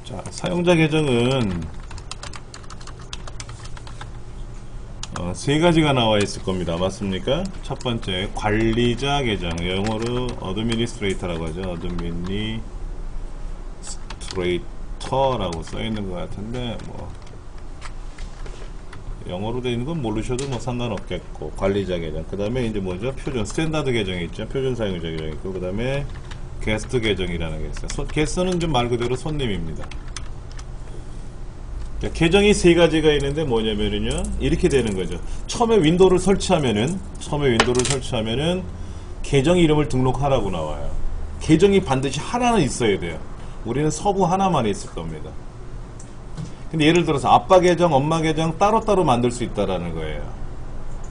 자, 사용자 계정은 세 가지가 나와 있을 겁니다. 맞습니까? 첫 번째, 관리자 계정. 영어로 어드미니스트레이터라고 하죠. 어드미니스트레이터라고 써 있는 것 같은데, 뭐, 영어로 되어 있는 건 모르셔도 뭐 상관없겠고, 관리자 계정. 그 다음에 이제 뭐죠? 표준, 스탠다드 계정이 있죠. 표준 사용자 계정이 있고, 그 다음에 게스트 계정이라는 게 있어요. 게스트는 좀 말 그대로 손님입니다. 계정이 세 가지가 있는데 뭐냐면은요, 이렇게 되는 거죠. 처음에 윈도우를 설치하면은 계정 이름을 등록하라고 나와요. 계정이 반드시 하나는 있어야 돼요. 우리는 서부 하나만 있을 겁니다. 근데 예를 들어서 아빠 계정, 엄마 계정 따로따로 만들 수 있다라는 거예요.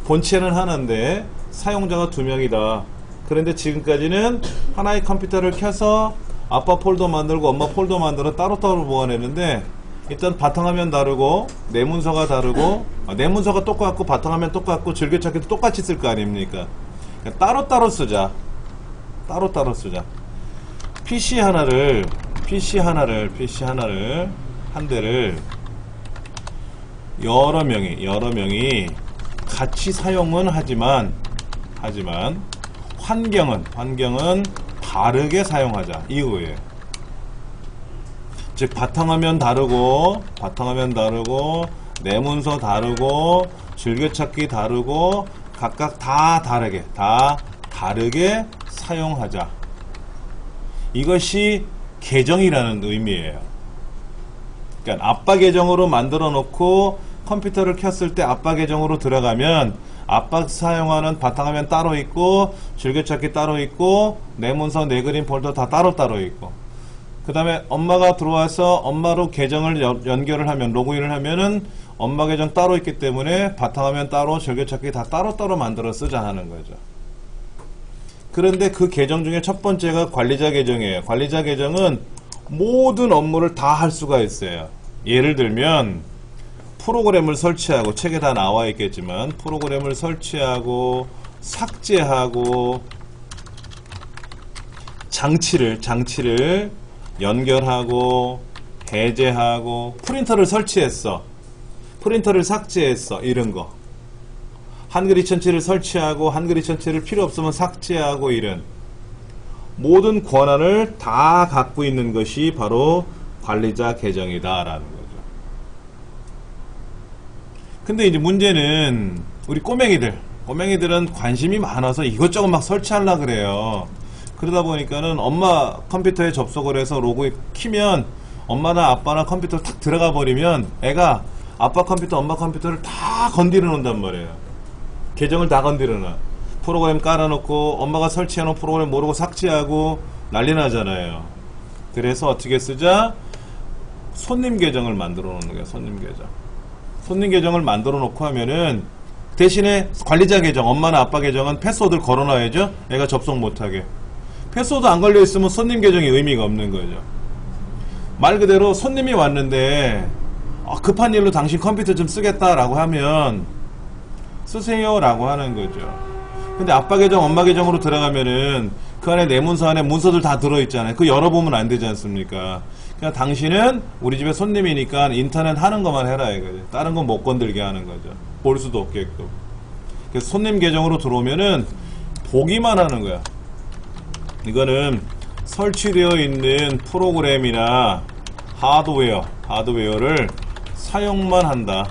본체는 하나인데 사용자가 2명이다. 그런데 지금까지는 하나의 컴퓨터를 켜서 아빠 폴더 만들고 엄마 폴더 만들어 따로따로 보관했는데, 일단 바탕화면 다르고 내문서가 다르고, 내문서가 똑같고 바탕화면 똑같고 즐겨찾기도 똑같이 쓸 거 아닙니까? 그러니까 따로따로 쓰자. PC 하나를 한 대를 여러 명이 같이 사용은 하지만 환경은 다르게 사용하자 이거예요. 즉 바탕화면 다르고 내문서 다르고 즐겨찾기 다르고 각각 다 다르게 사용하자. 이것이 계정이라는 의미예요. 그러니까 아빠 계정으로 만들어 놓고 컴퓨터를 켰을 때 아빠 계정으로 들어가면 아빠 사용하는 바탕화면 따로 있고 즐겨찾기 따로 있고 내문서 내그림 폴더 다 따로 있고, 그 다음에 엄마가 들어와서 엄마로 계정을 연결을 하면, 로그인을 하면은 엄마 계정 따로 있기 때문에 바탕화면 따로 즐겨찾기 다 따로 만들어 쓰자 하는 거죠. 그런데 그 계정 중에 첫 번째가 관리자 계정이에요. 관리자 계정은 모든 업무를 다 할 수가 있어요. 예를 들면 프로그램을 설치하고, 책에 다 나와 있겠지만 프로그램을 설치하고 삭제하고 장치를 연결하고 해제하고, 프린터를 설치했어, 프린터를 삭제했어, 이런 거, 한글 이천치를 설치하고 한글 이천치를 필요 없으면 삭제하고, 이런 모든 권한을 다 갖고 있는 것이 바로 관리자 계정이다 라는 거죠. 근데 이제 문제는 우리 꼬맹이들은 관심이 많아서 이것저것 막 설치하려고 그래요. 그러다 보니까는 엄마 컴퓨터에 접속을 해서 로그인 키면 엄마나 아빠나 컴퓨터 탁 들어가 버리면 애가 아빠 컴퓨터, 엄마 컴퓨터를 다 건드려 놓는단 말이에요. 계정을 다 건드려 놔. 프로그램 깔아놓고 엄마가 설치해 놓은 프로그램 모르고 삭제하고 난리 나잖아요. 그래서 어떻게 쓰자? 손님 계정을 만들어 놓는 거예요. 손님 계정을 만들어 놓고 하면은 대신에 관리자 계정, 엄마나 아빠 계정은 패스워드를 걸어 놔야죠. 애가 접속 못하게. 패스워드 안 걸려 있으면 손님 계정이 의미가 없는 거죠. 말 그대로 손님이 왔는데 급한 일로 당신 컴퓨터 좀 쓰겠다라고 하면 쓰세요 라고 하는 거죠. 근데 아빠 계정, 엄마 계정으로 들어가면은 그 안에 내문서 안에 문서들 다 들어있잖아요. 그거 열어보면 안 되지 않습니까? 그냥 당신은 우리 집에 손님이니까 인터넷 하는 것만 해라 이거죠. 다른 건 못 건들게 하는 거죠. 볼 수도 없게끔. 그래서 손님 계정으로 들어오면은 보기만 하는 거야. 이거는 설치되어 있는 프로그램이나 하드웨어를 사용만 한다.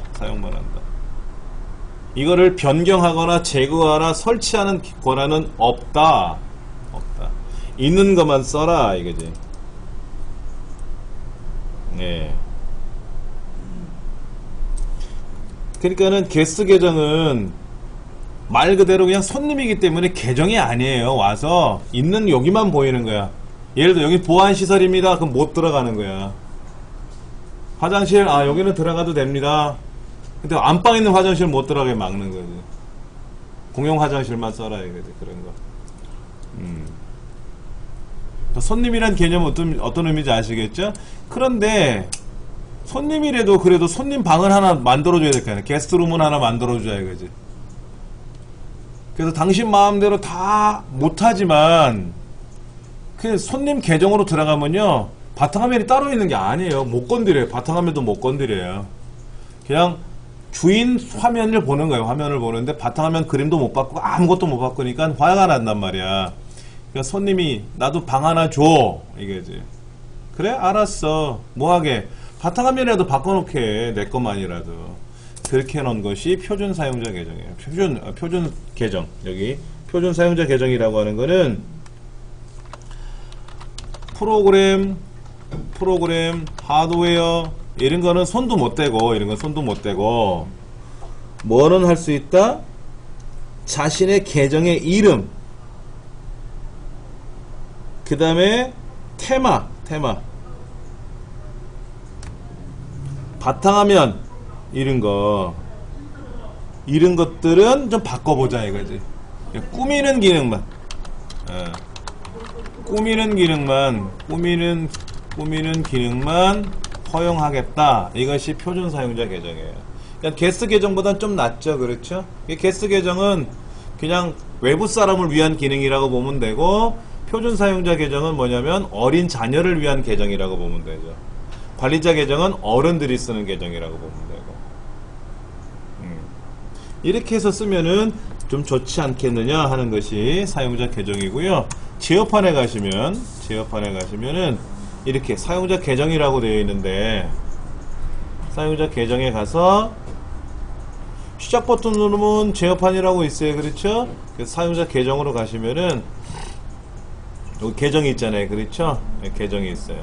이거를 변경하거나 제거하거나 설치하는 권한은 없다. 있는 것만 써라 이거지. 네. 그러니까는 게스트 계정은 말 그대로 그냥 손님이기 때문에 계정이 아니에요. 와서 있는 여기만 보이는 거야. 예를 들어 여기 보안시설입니다. 그럼 못 들어가는 거야. 화장실, 여기는 들어가도 됩니다. 근데 안방에 있는 화장실 못 들어가게 막는 거지. 공용 화장실만 써라 이거지. 그런 거. 손님이란 개념은 어떤 의미인지 아시겠죠? 그런데 손님이라도 그래도 손님 방을 하나 만들어줘야 될 거 아니야. 게스트룸은 하나 만들어줘야 이거지. 그래서 당신 마음대로 다 못하지만 그 손님 계정으로 들어가면요 바탕화면이 따로 있는 게 아니에요. 못 건드려요. 바탕화면도 못 건드려요. 그냥 주인 화면을 보는 거예요. 화면을 보는데 바탕화면 그림도 못 바꾸고 아무것도 못 바꾸니까 화가 난단 말이야. 그러니까 손님이 나도 방 하나 줘 이거지. 그래 알았어 뭐하게 바탕화면이라도 바꿔놓게 내 것만이라도. 그렇게 해놓은 것이 표준 사용자 계정이에요. 표준 계정. 여기 표준 사용자 계정이라고 하는 거는 프로그램, 하드웨어 이런 거는 손도 못 대고 이런 건 손도 못 대고 뭐는 할 수 있다? 자신의 계정의 이름, 그 다음에 테마, 바탕화면 이런 것들은 좀 바꿔보자 이거지. 꾸미는 기능만, 꾸미는 기능만 허용하겠다. 이것이 표준 사용자 계정이에요. 그러니까 게스트 계정보다는 좀 낫죠, 그렇죠? 게스트 계정은 그냥 외부 사람을 위한 기능이라고 보면 되고, 표준 사용자 계정은 뭐냐면 어린 자녀를 위한 계정이라고 보면 되죠. 관리자 계정은 어른들이 쓰는 계정이라고 보면 되고. 이렇게 해서 쓰면은 좀 좋지 않겠느냐 하는 것이 사용자 계정이고요. 제어판에 가시면은 이렇게 사용자 계정이라고 되어 있는데, 사용자 계정에 가서 시작 버튼 누르면 제어판이라고 있어요. 그렇죠? 그래서 사용자 계정으로 가시면은 여기 계정이 있잖아요. 그렇죠? 네, 계정이 있어요.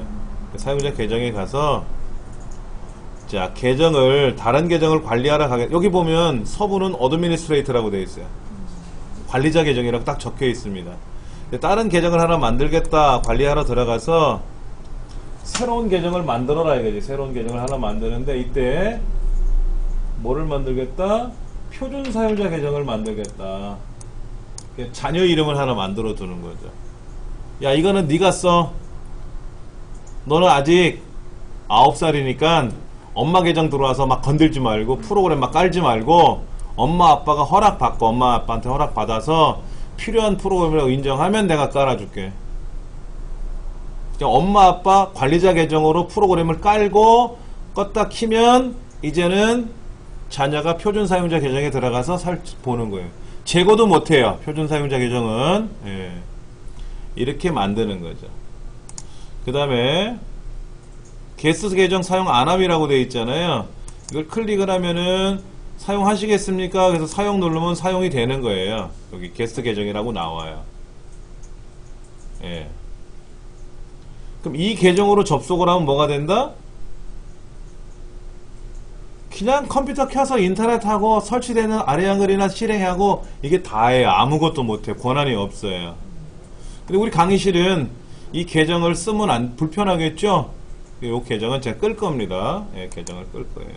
사용자 계정에 가서 자, 다른 계정을 관리하러 여기 보면 서부는 어드미니스트레이터라고 되어 있어요. 관리자 계정이라고 딱 적혀 있습니다. 다른 계정을 하나 만들겠다, 관리하러 들어가서 새로운 계정을 만들어라 이거지. 새로운 계정을 하나 만드는데 이때 뭐를 만들겠다? 표준 사용자 계정을 만들겠다. 자녀 이름을 하나 만들어 두는 거죠. 야, 이거는 네가 써. 너는 아직 9살이니까 엄마 계정 들어와서 막 건들지 말고 프로그램 막 깔지 말고 엄마 아빠가 허락받고 엄마 아빠한테 허락받아서 필요한 프로그램이라고 인정하면 내가 깔아줄게. 엄마 아빠 관리자 계정으로 프로그램을 깔고 껐다 키면 이제는 자녀가 표준 사용자 계정에 들어가서 보는 거예요. 제거도 못해요. 표준 사용자 계정은. 예. 이렇게 만드는 거죠. 그 다음에 게스트 계정 사용 안함이라고 되어 있잖아요. 이걸 클릭을 하면은 사용하시겠습니까? 그래서 사용 누르면 사용이 되는 거예요. 여기 게스트 계정이라고 나와요. 예. 그럼 이 계정으로 접속을 하면 뭐가 된다? 그냥 컴퓨터 켜서 인터넷하고 설치되는 아래 한글이나 실행하고 이게 다예요. 아무것도 못해요. 권한이 없어요. 근데 우리 강의실은 이 계정을 쓰면 불편하겠죠? 이 계정은 제가 끌 겁니다. 예, 계정을 끌 거예요.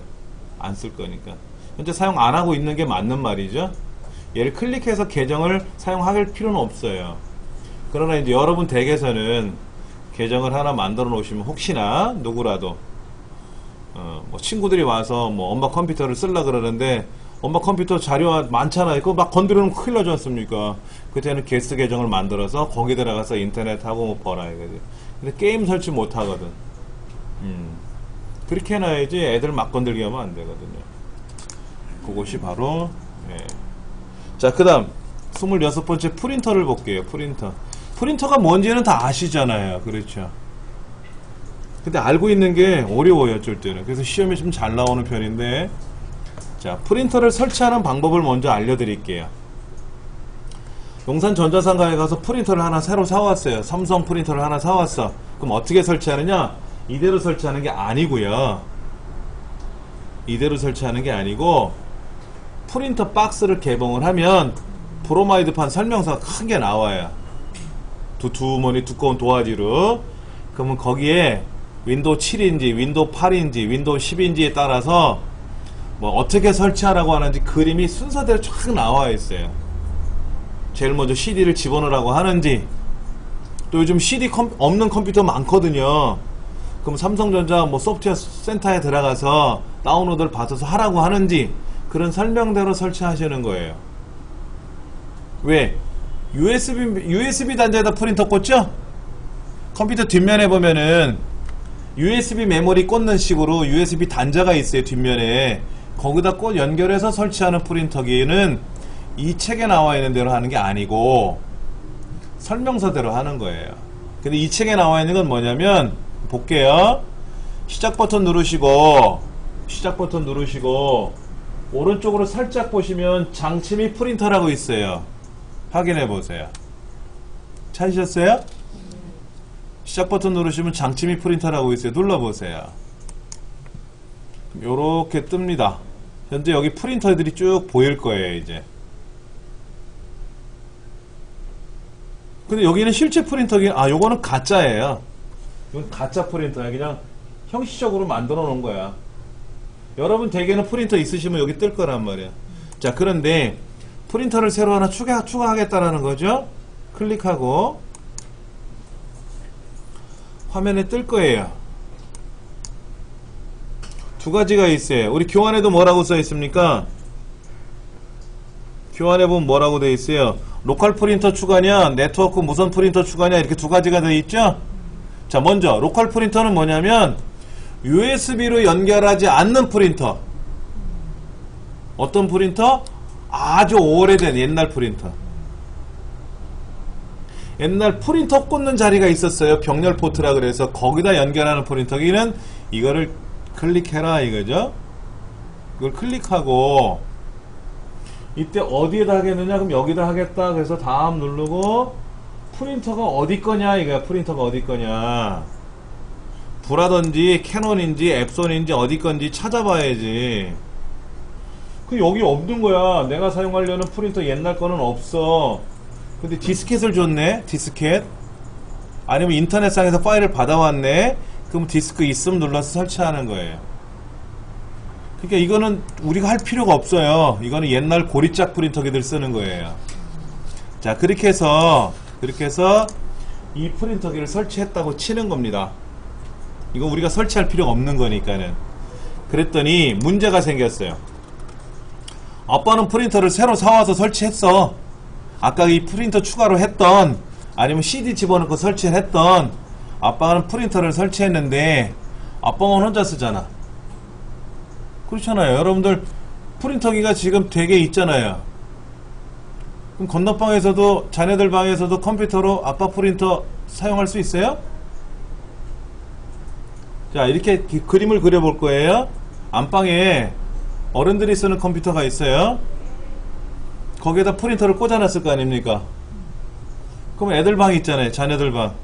안 쓸 거니까. 현재 사용 안 하고 있는 게 맞는 말이죠. 얘를 클릭해서 계정을 사용할 필요는 없어요. 그러나 이제 여러분 댁에서는 계정을 하나 만들어 놓으시면 혹시나 누구라도 뭐 친구들이 와서 뭐 엄마 컴퓨터를 쓰려 그러는데 엄마 컴퓨터 자료 많잖아요. 그거 막 건드리면 큰일 나지 않습니까? 그때는 게스트 계정을 만들어서 거기 들어가서 인터넷하고 뭐 봐라 이거지. 근데 게임 설치 못 하거든. 그렇게 해놔야지 애들 막 건들게 하면 안 되거든요. 그것이 바로 예. 자, 그 다음 26번째 프린터를 볼게요. 프린터가 뭔지는 다 아시잖아요. 그렇죠? 근데 알고 있는 게 어려워요. 어쩔 때는. 그래서 시험에 좀 잘 나오는 편인데, 자, 프린터를 설치하는 방법을 먼저 알려드릴게요. 용산전자상가에 가서 프린터를 하나 새로 사왔어요. 삼성 프린터를 하나 사왔어. 그럼 어떻게 설치하느냐? 이대로 설치하는 게 아니고요. 이대로 설치하는 게 아니고 프린터 박스를 개봉을 하면 브로마이드판 설명서가 큰 게 나와요. 두툼하니 두꺼운 도화지로. 그러면 거기에 윈도우 7인지 윈도우 8인지 윈도우 10인지에 따라서 뭐 어떻게 설치하라고 하는지 그림이 순서대로 쫙 나와 있어요. 제일 먼저 CD를 집어넣으라고 하는지, 또 요즘 CD 없는 컴퓨터 많거든요. 그럼 삼성전자 뭐 소프트웨어 센터에 들어가서 다운로드를 받아서 하라고 하는지 그런 설명대로 설치하시는 거예요. 왜? USB 단자에다 프린터 꽂죠? 컴퓨터 뒷면에 보면은 USB 메모리 꽂는 식으로 USB 단자가 있어요. 뒷면에 거기다 꽂 연결해서 설치하는 프린터기는 이 책에 나와 있는 대로 하는 게 아니고 설명서대로 하는 거예요. 근데 이 책에 나와 있는 건 뭐냐면 볼게요. 시작 버튼 누르시고 오른쪽으로 살짝 보시면 장치 및 프린터라고 있어요. 확인해 보세요. 찾으셨어요? 시작 버튼 누르시면 장치 및 프린터라고 있어요. 눌러보세요. 요렇게 뜹니다. 현재 여기 프린터들이 쭉 보일 거예요. 이제 근데 여기는 실제 프린터기, 요거는 가짜예요. 이건 가짜 프린터야. 그냥 형식적으로 만들어 놓은 거야. 여러분 댁에는 프린터 있으시면 여기 뜰 거란 말이야. 자, 그런데 프린터를 새로 하나 추가하겠다라는 거죠. 클릭하고 화면에 뜰 거예요. 두 가지가 있어요. 우리 교환에도 뭐라고 써 있습니까? 교환해 보면 뭐라고 돼 있어요? 로컬 프린터 추가냐, 네트워크 무선 프린터 추가냐, 이렇게 두 가지가 돼 있죠? 자, 먼저 로컬 프린터는 뭐냐면 USB로 연결하지 않는 프린터. 어떤 프린터? 아주 오래된 옛날 프린터. 옛날 프린터 꽂는 자리가 있었어요. 병렬 포트라 그래서 거기다 연결하는 프린터기는 이거를 클릭해라 이거죠. 이걸 클릭하고 이때 어디에다 하겠느냐? 그럼 여기다 하겠다. 그래서 다음 누르고 프린터가 어디 거냐 이거야. 프린터가 어디 거냐. 브라던지 캐논인지 앱손인지 어디 건지 찾아봐야지. 그 여기 없는 거야. 내가 사용하려는 프린터 옛날 거는 없어. 근데 디스켓을 줬네. 디스켓. 아니면 인터넷상에서 파일을 받아왔네. 그럼 디스크 있음 눌러서 설치하는 거예요. 그러니까 이거는 우리가 할 필요가 없어요. 이거는 옛날 고리짝 프린터기들 쓰는 거예요. 자, 그렇게 해서 이 프린터기를 설치했다고 치는 겁니다. 이거 우리가 설치할 필요가 없는 거니까는. 그랬더니 문제가 생겼어요. 아빠는 프린터를 새로 사와서 설치했어. 아까 이 프린터 추가로 했던, 아니면 CD 집어넣고 설치를 했던, 아빠는 프린터를 설치했는데 아빠만 혼자 쓰잖아. 그렇잖아요. 여러분들 프린터기가 지금 되게 있잖아요. 그럼 건너방에서도, 자네들 방에서도 컴퓨터로 아빠 프린터 사용할 수 있어요? 자, 이렇게 그림을 그려볼 거예요. 안방에 어른들이 쓰는 컴퓨터가 있어요. 거기에다 프린터를 꽂아놨을 거 아닙니까? 그럼 애들 방이 있잖아요. 자녀들 방.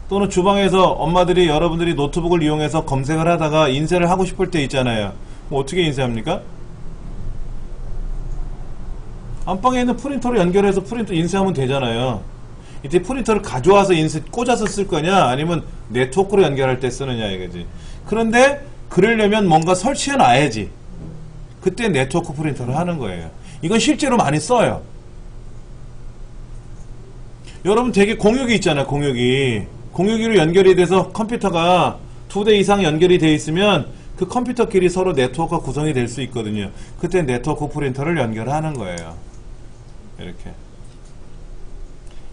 또는 주방에서 엄마들이, 여러분들이 노트북을 이용해서 검색을 하다가 인쇄를 하고 싶을 때 있잖아요. 뭐 어떻게 인쇄합니까? 안방에 있는 프린터로 연결해서 프린터 인쇄하면 되잖아요. 이때 프린터를 가져와서 꽂아서 쓸 거냐, 아니면 네트워크로 연결할 때 쓰느냐 이거지. 그런데 그러려면 뭔가 설치해 놔야지. 그때 네트워크 프린터를 하는 거예요. 이건 실제로 많이 써요. 여러분 되게 공유기 있잖아요. 공유기로 연결이 돼서 컴퓨터가 2대 이상 연결이 돼 있으면 그 컴퓨터끼리 서로 네트워크가 구성이 될 수 있거든요. 그때 네트워크 프린터를 연결하는 거예요.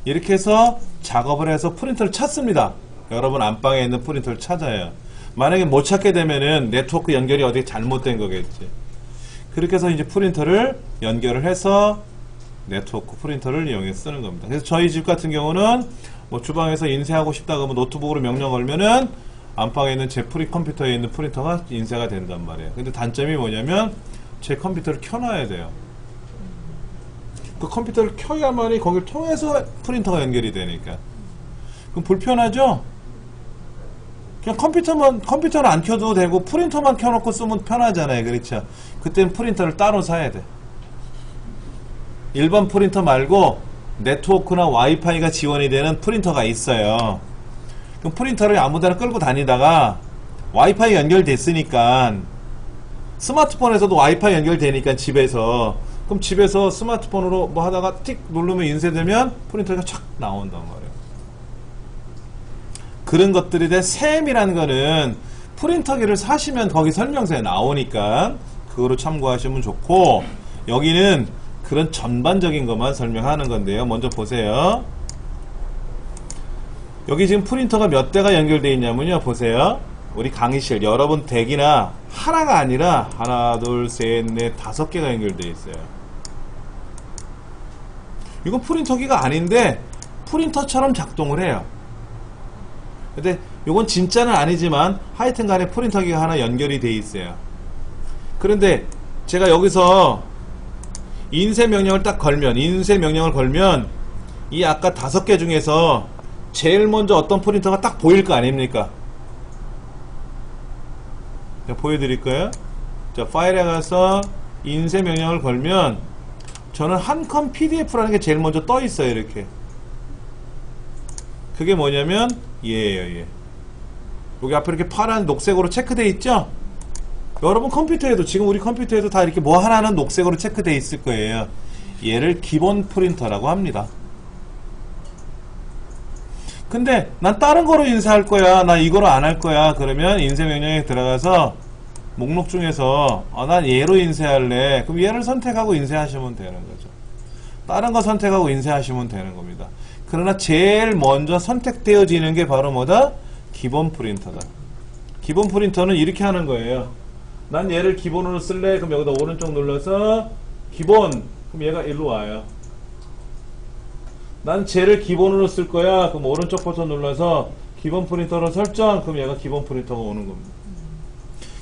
이렇게 해서 작업을 해서 프린터를 찾습니다. 여러분 안방에 있는 프린터를 찾아요. 만약에 못 찾게 되면은 네트워크 연결이 어디 잘못된 거겠지. 그렇게 해서 이제 프린터를 연결을 해서 네트워크 프린터를 이용해서 쓰는 겁니다. 그래서 저희 집 같은 경우는 뭐 주방에서 인쇄하고 싶다 그러면 노트북으로 명령 걸면은 안방에 있는 제 컴퓨터에 있는 프린터가 인쇄가 된단 말이에요. 근데 단점이 뭐냐면 제 컴퓨터를 켜놔야 돼요. 그 컴퓨터를 켜야만이 거기를 통해서 프린터가 연결이 되니까. 그럼 불편하죠? 그냥 컴퓨터는 안 켜도 되고 프린터만 켜놓고 쓰면 편하잖아요. 그렇죠? 그때는 프린터를 따로 사야 돼. 일반 프린터 말고 네트워크나 와이파이가 지원이 되는 프린터가 있어요. 그럼 프린터를 아무데나 끌고 다니다가 와이파이 연결됐으니까, 스마트폰에서도 와이파이 연결되니까 집에서, 그럼 집에서 스마트폰으로 뭐 하다가 틱 누르면 인쇄되면 프린터가 촥 나온단 말이에요. 그런 것들에 대한 셈이라는 거는 프린터기를 사시면 거기 설명서에 나오니까 그거로 참고하시면 좋고, 여기는 그런 전반적인 것만 설명하는 건데요. 먼저 보세요. 여기 지금 프린터가 몇 대가 연결되어 있냐면요. 보세요. 우리 강의실 여러분 덱이나 하나가 아니라 하나, 둘, 셋, 넷, 5개가 연결되어 있어요. 이건 프린터기가 아닌데 프린터처럼 작동을 해요. 근데 이건 진짜는 아니지만 하여튼 간에 프린터기가 하나 연결이 돼 있어요. 그런데 제가 여기서 인쇄 명령을 딱 걸면, 이 아까 5개 중에서 제일 먼저 어떤 프린터가 딱 보일 거 아닙니까? 자, 보여드릴까요? 자, 파일에 가서 인쇄 명령을 걸면 저는 한컴 PDF라는 게 제일 먼저 떠 있어요. 이렇게. 그게 뭐냐면 얘예요. 얘. 여기 앞에 이렇게 파란 녹색으로 체크되어 있죠? 여러분 컴퓨터에도, 지금 우리 컴퓨터에도 다 이렇게 뭐 하나는 녹색으로 체크되어 있을 거예요. 얘를 기본 프린터라고 합니다. 근데 난 다른 거로 인쇄할 거야, 나 이거로 안 할 거야, 그러면 인쇄 명령에 들어가서 목록 중에서 난 얘로 인쇄할래. 그럼 얘를 선택하고 인쇄하시면 되는 거죠. 다른 거 선택하고 인쇄하시면 되는 겁니다. 그러나 제일 먼저 선택되어지는 게 바로 뭐다? 기본 프린터다. 기본 프린터는 이렇게 하는 거예요. 난 얘를 기본으로 쓸래. 그럼 여기다 오른쪽 눌러서 기본. 그럼 얘가 일로 와요. 난 쟤를 기본으로 쓸 거야. 그럼 오른쪽 버튼 눌러서 기본 프린터로 설정. 그럼 얘가 기본 프린터가 오는 겁니다.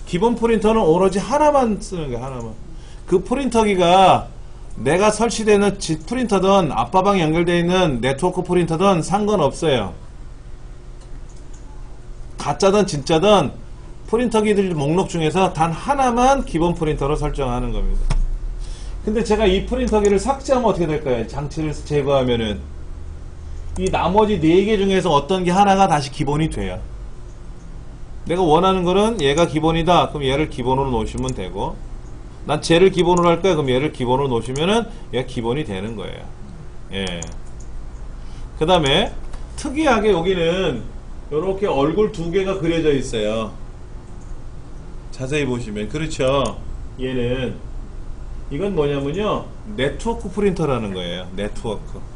기본 프린터는 오로지 하나만 쓰는 거야. 하나만. 그 프린터기가 내가 설치되어 있는 프린터든 아빠방 연결되어 있는 네트워크 프린터든 상관없어요. 가짜든 진짜든 프린터기들 목록 중에서 단 하나만 기본 프린터로 설정하는 겁니다. 근데 제가 이 프린터기를 삭제하면 어떻게 될까요? 장치를 제거하면은 이 나머지 4개 중에서 어떤 게 하나가 다시 기본이 돼요. 내가 원하는 거는 얘가 기본이다. 그럼 얘를 기본으로 놓으시면 되고, 난 쟤를 기본으로 할 거야. 그럼 얘를 기본으로 놓으시면은 얘가 기본이 되는 거예요. 예. 그 다음에 특이하게 여기는 이렇게 얼굴 2개가 그려져 있어요. 자세히 보시면. 그렇죠. 얘는 이건 뭐냐면요, 네트워크 프린터라는 거예요. 네트워크.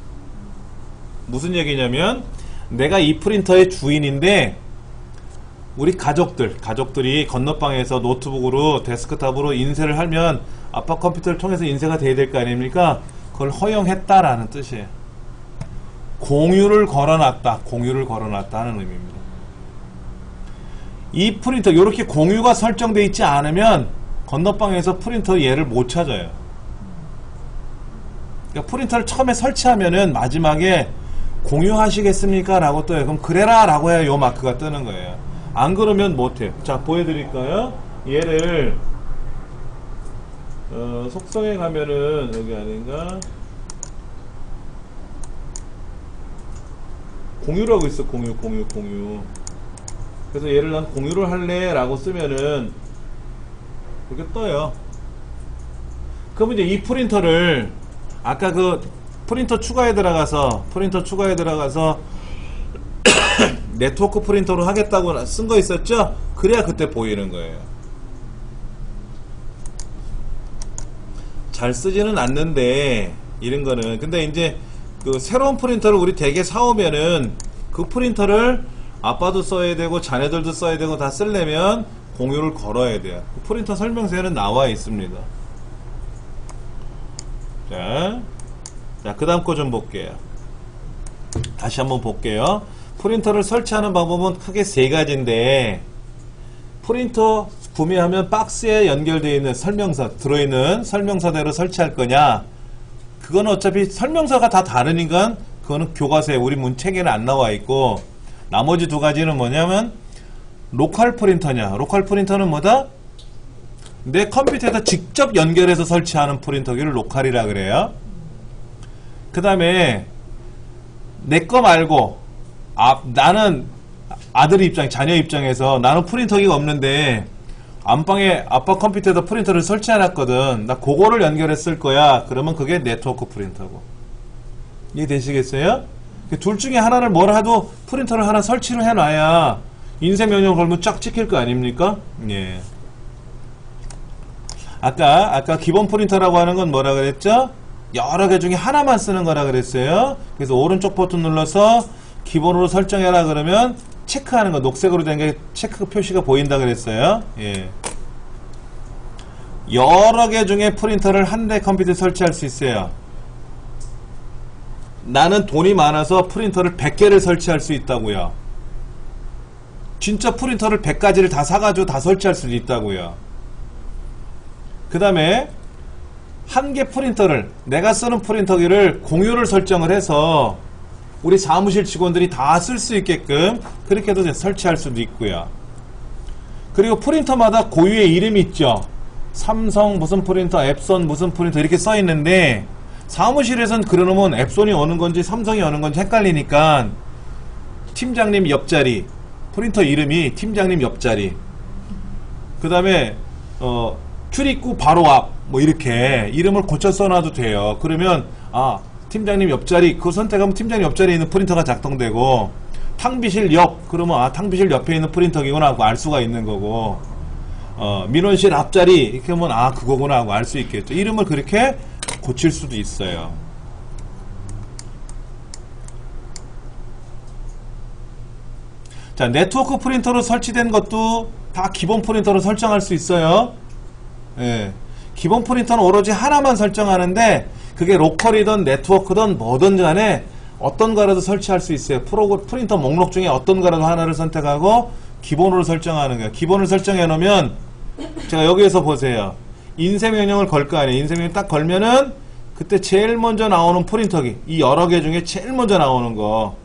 무슨 얘기냐면 내가 이 프린터의 주인인데 우리 가족들이 건너방에서 노트북으로 데스크탑으로 인쇄를 하면 아빠 컴퓨터를 통해서 인쇄가 돼야 될 거 아닙니까? 그걸 허용했다라는 뜻이에요. 공유를 걸어놨다는 의미입니다. 이 프린터 이렇게 공유가 설정되어 있지 않으면 건너방에서 프린터 얘를 못 찾아요. 그러니까 프린터를 처음에 설치하면은 마지막에 공유하시겠습니까? 라고 떠요. 그럼 그래라 라고 해야 요 마크가 뜨는 거예요. 안 그러면 못해요. 자, 보여드릴까요? 얘를 속성에 가면은 여기 아닌가? 공유라고 있어. 공유. 그래서 얘를 난 공유를 할래 라고 쓰면은 이렇게 떠요. 그럼 이제 이 프린터를 아까 그 프린터 추가에 들어가서 네트워크 프린터로 하겠다고 쓴 거 있었죠? 그래야 그때 보이는 거예요. 잘 쓰지는 않는데 이런 거는. 근데 이제 그 새로운 프린터를 우리 댁에 사오면은 그 프린터를 아빠도 써야 되고 자녀들도 써야 되고 다 쓰려면 공유를 걸어야 돼요. 그 프린터 설명서에는 나와 있습니다. 자, 그 다음 거 좀 볼게요. 다시 한번 볼게요. 프린터를 설치하는 방법은 크게 3가지인데, 프린터 구매하면 박스에 연결되어 있는 설명서, 들어있는 설명서대로 설치할 거냐, 그거는 어차피 설명서가 다 다르니까 그거는 교과서에 우리 문책에는 안 나와 있고, 나머지 2가지는 뭐냐면 로컬 프린터냐. 로컬 프린터는 뭐다? 내 컴퓨터에다 직접 연결해서 설치하는 프린터기를 로컬이라 그래요. 그 다음에 내 거 말고 나는 아들 입장, 자녀 입장에서 나는 프린터기가 없는데 안방에 아빠 컴퓨터에다 프린터를 설치해놨거든. 나 그거를 연결했을 거야. 그러면 그게 네트워크 프린터고. 이해되시겠어요? 둘 중에 하나를 뭘 하도 프린터를 하나 설치를 해놔야 인쇄 명령 걸면 쫙 찍힐 거 아닙니까? 예. 아까 기본 프린터라고 하는 건 뭐라 그랬죠? 여러 개 중에 하나만 쓰는 거라 그랬어요. 그래서 오른쪽 버튼 눌러서 기본으로 설정해라 그러면 체크하는 거, 녹색으로 된 게 체크 표시가 보인다 그랬어요. 예. 여러 개 중에 프린터를 한 대 컴퓨터에 설치할 수 있어요. 나는 돈이 많아서 프린터를 100개를 설치할 수 있다고요. 진짜 프린터를 100가지를 다 사가지고 다 설치할 수도 있다고요. 그 다음에 한 개 프린터를, 내가 쓰는 프린터기를 공유를 설정을 해서 우리 사무실 직원들이 다 쓸 수 있게끔 그렇게 해도 설치할 수도 있고요. 그리고 프린터마다 고유의 이름이 있죠. 삼성 무슨 프린터, 앱손 무슨 프린터 이렇게 써 있는데 사무실에선 그려놓으면 앱손이 어느 건지 삼성이 어느 건지 헷갈리니까 팀장님 옆자리, 프린터 이름이 팀장님 옆자리, 그 다음에 출입구 바로 앞 뭐 이렇게 이름을 고쳐 써놔도 돼요. 그러면 팀장님 옆자리, 그거 선택하면 팀장님 옆자리에 있는 프린터가 작동되고, 탕비실 옆 그러면 탕비실 옆에 있는 프린터기구나 하고 알 수가 있는 거고, 민원실 앞자리 이렇게 하면 그거구나 하고 알 수 있겠죠. 이름을 그렇게 고칠 수도 있어요. 자, 네트워크 프린터로 설치된 것도 다 기본 프린터로 설정할 수 있어요. 예. 기본 프린터는 오로지 하나만 설정하는데 그게 로컬이든 네트워크든 뭐든 간에 어떤 거라도 설치할 수 있어요. 프린터 목록 중에 어떤 거라도 하나를 선택하고 기본으로 설정하는 거예요. 기본을 설정해 놓으면, 제가 여기에서 보세요. 인쇄 명령을 걸 거 아니에요. 인쇄 명령 딱 걸면은 그때 제일 먼저 나오는 프린터기, 이 여러 개 중에 제일 먼저 나오는 거,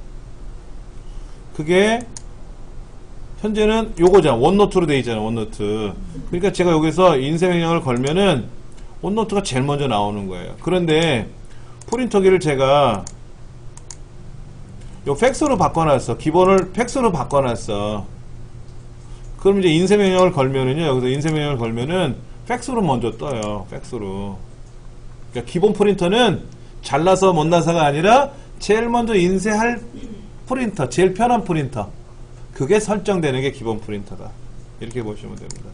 그게 현재는 요거잖아. 원노트로 되어 있잖아. 원노트. 그러니까 제가 여기서 인쇄 명령을 걸면은 원노트가 제일 먼저 나오는 거예요. 그런데 프린터기를 제가 요 팩스로 바꿔놨어. 기본을 팩스로 바꿔놨어. 그럼 이제 인쇄 명령을 걸면은요, 여기서 인쇄 명령을 걸면은 팩스로 먼저 떠요. 팩스로. 그러니까 기본 프린터는 잘나서 못나서가 아니라 제일 먼저 인쇄할 프린터, 제일 편한 프린터, 그게 설정되는 게 기본 프린터다. 이렇게 보시면 됩니다.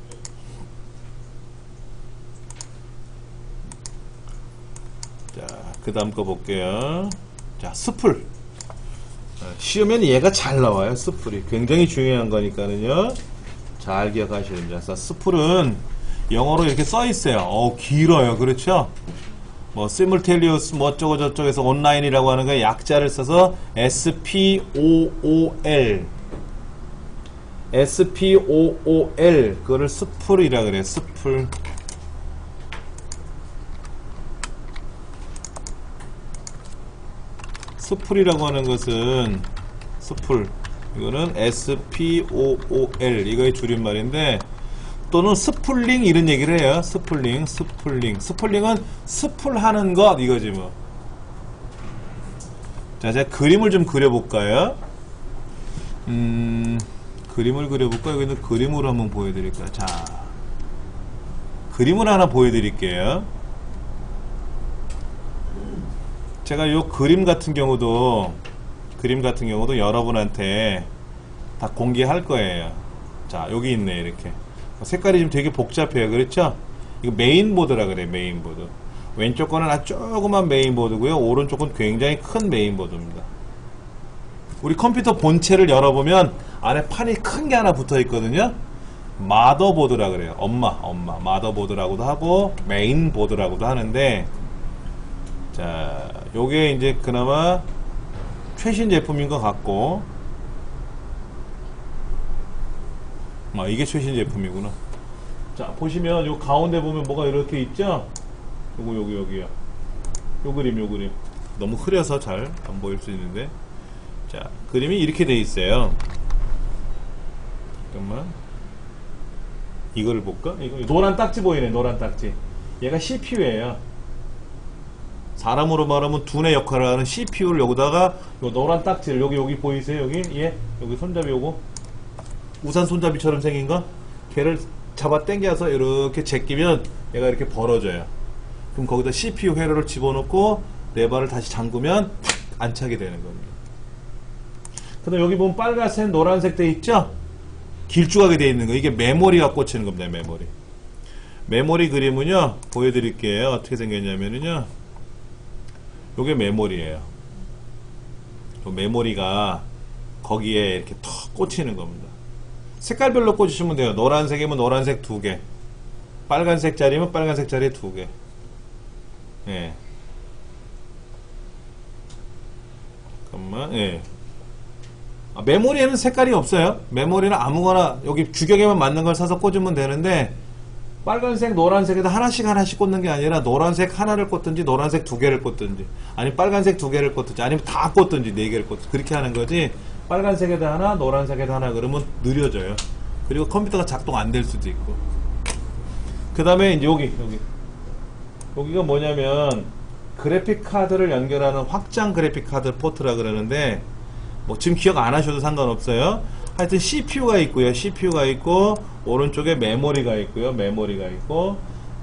자, 그 다음 거 볼게요. 자, 스풀. 쉬우면 얘가 잘 나와요. 스풀이 굉장히 중요한 거니까는요, 잘 기억하셔야 됩니다. 그래서 스풀은 영어로 이렇게 써 있어요. 길어요. 그렇죠? 뭐 simultaneous 뭐 어쩌고 저쩌고에서 온라인이라고 하는 거 약자를 써서 SPOOL, SPOOL, 그거를 스풀이라 그래요. 스풀. 스풀이라고 하는 것은, 스풀, 이거는 SPOOL, 이거의 줄임말인데, 또는 스풀링 이런 얘기를 해요. 스풀링. 스풀링은 스풀하는 것 이거지 뭐. 자, 제가 그림을 좀 그려볼까요? 그림을 그려볼까요? 여기는 그림으로 한번 보여드릴까요? 자, 그림을 하나 보여드릴게요. 제가 요 그림 같은 경우도 여러분한테 다 공개할 거예요. 자, 여기 있네. 이렇게 색깔이 좀 되게 복잡해요. 그렇죠? 이거 메인보드라 그래요. 메인보드. 왼쪽 거는 아주 조그만 메인보드고요, 오른쪽은 굉장히 큰 메인보드입니다. 우리 컴퓨터 본체를 열어보면 안에 판이 큰 게 하나 붙어 있거든요. 마더보드라 그래요. 엄마 마더보드라고도 하고 메인보드라고도 하는데, 자, 요게 이제 그나마 최신 제품인 것 같고, 이게 최신 제품이구나. 자, 보시면 요 가운데 보면 뭐가 이렇게 있죠? 여기요. 요 그림. 너무 흐려서 잘 안 보일 수 있는데, 자, 그림이 이렇게 돼 있어요. 잠깐만. 이거를 볼까? 이거 노란 딱지 보이네. 노란 딱지. 얘가 CPU예요. 사람으로 말하면 두뇌 역할을 하는 CPU를 여기다가 요 노란 딱지를 여기 보이세요? 여기 손잡이 요거 우산 손잡이처럼 생긴 거, 걔를 잡아 당겨서 이렇게 제끼면 얘가 이렇게 벌어져요. 그럼 거기다 CPU 회로를 집어넣고 레버를 다시 잠그면 탁 안차게 되는 겁니다. 근데 여기 보면 빨간색, 노란색 돼 있죠? 길쭉하게 돼 있는 거, 이게 메모리가 꽂히는 겁니다. 메모리 그림은요, 보여드릴게요. 어떻게 생겼냐면은요, 요게 메모리예요. 요 메모리가 거기에 이렇게 턱 꽂히는 겁니다. 색깔별로 꽂으시면 돼요. 노란색이면 노란색 2개, 빨간색 자리면 빨간색 자리 2개. 예. 잠깐만, 예. 메모리에는 색깔이 없어요. 메모리는 아무거나 여기 규격에만 맞는 걸 사서 꽂으면 되는데, 빨간색, 노란색에다 하나씩 꽂는 게 아니라 노란색 하나를 꽂든지 노란색 2개를 꽂든지, 아니면 빨간색 2개를 꽂든지, 아니면 다 꽂든지 4개를 꽂든지 그렇게 하는 거지. 빨간색에다 하나, 노란색에다 하나 그러면 느려져요. 그리고 컴퓨터가 작동 안 될 수도 있고. 그 다음에 이제 여기가 뭐냐면 그래픽 카드를 연결하는 확장 그래픽 카드 포트라 그러는데, 뭐 지금 기억 안 하셔도 상관없어요. 하여튼 CPU가 있고요. CPU가 있고, 오른쪽에 메모리가 있고요. 메모리가 있고,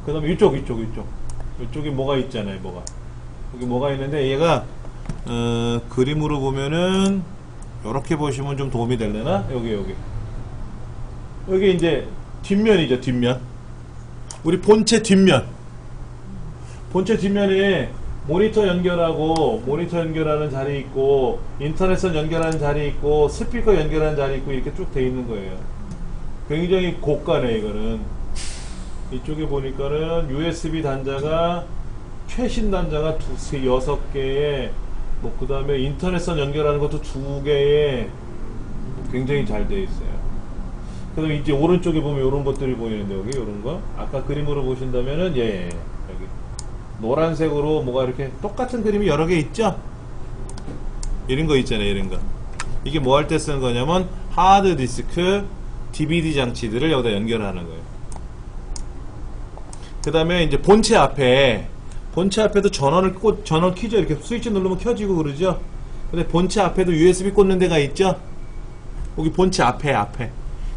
그 다음에 이쪽에 뭐가 있잖아요. 여기 뭐가 있는데, 얘가 그림으로 보면은 이렇게 보시면 좀 도움이 되려나? 여기 이제 뒷면이죠. 뒷면. 우리 본체 뒷면에 모니터 연결하는 자리 있고, 인터넷선 연결하는 자리 있고, 스피커 연결하는 자리 있고, 이렇게 쭉 돼 있는 거예요. 굉장히 고가네. 이거는 이쪽에 보니까는 USB 단자가 최신 단자가 6개에, 뭐 그 다음에 인터넷선 연결하는 것도 2개에 굉장히 잘 돼 있어요. 그 다음에 이제 오른쪽에 보면 이런 것들이 보이는데, 여기 이런 거 아까 그림으로 보신다면은 여기 노란색으로 뭐가 이렇게 똑같은 그림이 여러 개 있죠? 이런 거 있잖아요. 이런 거. 이게 뭐 할 때 쓰는 거냐면 하드 디스크, DVD 장치들을 여기다 연결하는 거예요. 그 다음에 이제 본체 앞에도 전원 키죠. 이렇게 스위치 누르면 켜지고 그러죠. 근데 본체 앞에도 USB 꽂는 데가 있죠. 여기 본체 앞에.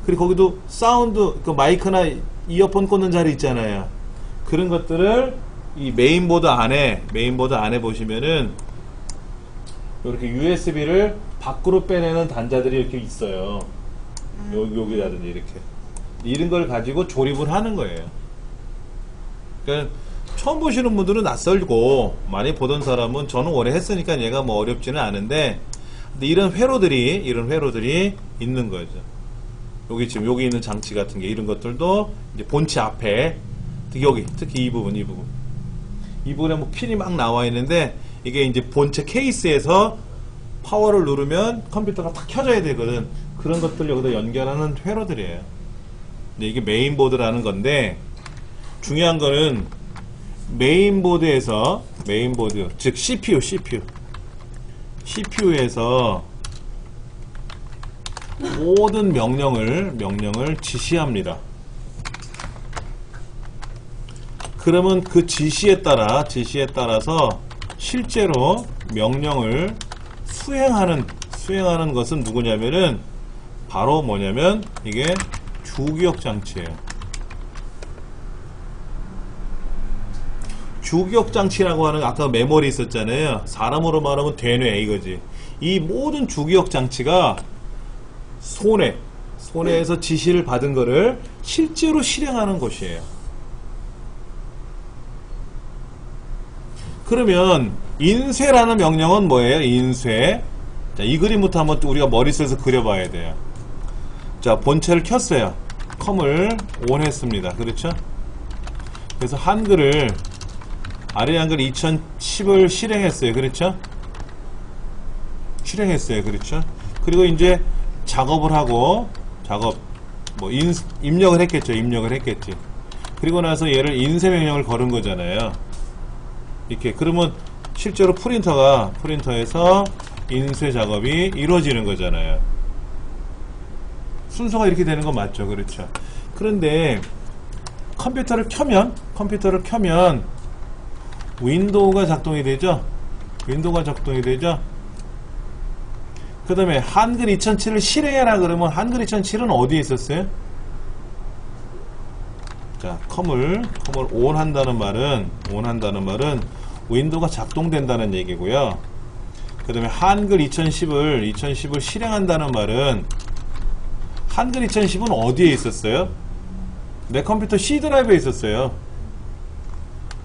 그리고 거기도 사운드, 그 마이크나 이어폰 꽂는 자리 있잖아요. 그런 것들을 이 메인보드 안에 보시면은 이렇게 USB를 밖으로 빼내는 단자들이 이렇게 있어요. 여기라든지 이렇게. 이런 걸 가지고 조립을 하는 거예요. 그러니까 처음 보시는 분들은 낯설고, 많이 보던 사람은 저는 오래 했으니까 얘가 뭐 어렵지는 않은데, 근데 이런 회로들이 있는 거죠. 여기 있는 장치 같은 게, 이런 것들도 이제 본체 앞에, 특히 이 부분에 뭐 핀이 막 나와 있는데, 이게 이제 본체 케이스에서 파워를 누르면 컴퓨터가 탁 켜져야 되거든. 그런 것들 여기다 연결하는 회로들이에요. 근데 이게 메인보드라는 건데, 중요한 거는 메인보드, 즉 CPU에서 모든 명령을 지시합니다. 그러면 그 지시에 따라서 실제로 명령을 수행하는 것은 누구냐면은 바로 뭐냐면 이게 주기억 장치예요. 주기억 장치라고 하는, 아까 메모리 있었잖아요. 사람으로 말하면 되뇌 이거지. 이 모든 주기억 장치가 손해에서 지시를 받은 거를 실제로 실행하는 것이에요. 그러면 인쇄라는 명령은 뭐예요? 인쇄. 자, 이 그림부터 한번 우리가 머릿속에서 그려봐야 돼요. 자, 본체를 켰어요. 컴을 ON 했습니다. 그렇죠? 그래서 아래 한글 2010을 실행했어요. 그렇죠? 그렇죠? 그리고 이제 작업을 하고, 입력을 했겠지. 그리고 나서 얘를 인쇄 명령을 걸은 거잖아요. 이렇게. 그러면 실제로 프린터에서 인쇄 작업이 이루어지는 거잖아요. 순서가 이렇게 되는 건 맞죠? 그렇죠? 그런데 컴퓨터를 켜면 윈도우가 작동이 되죠? 그 다음에 한글 2007을 실행해라 그러면 한글 2007은 어디에 있었어요? 자, 컴을 ON 한다는 말은 윈도우가 작동된다는 얘기고요. 그 다음에 한글 2010을 실행한다는 말은 한글 2010은 어디에 있었어요? 내 컴퓨터 C 드라이브에 있었어요.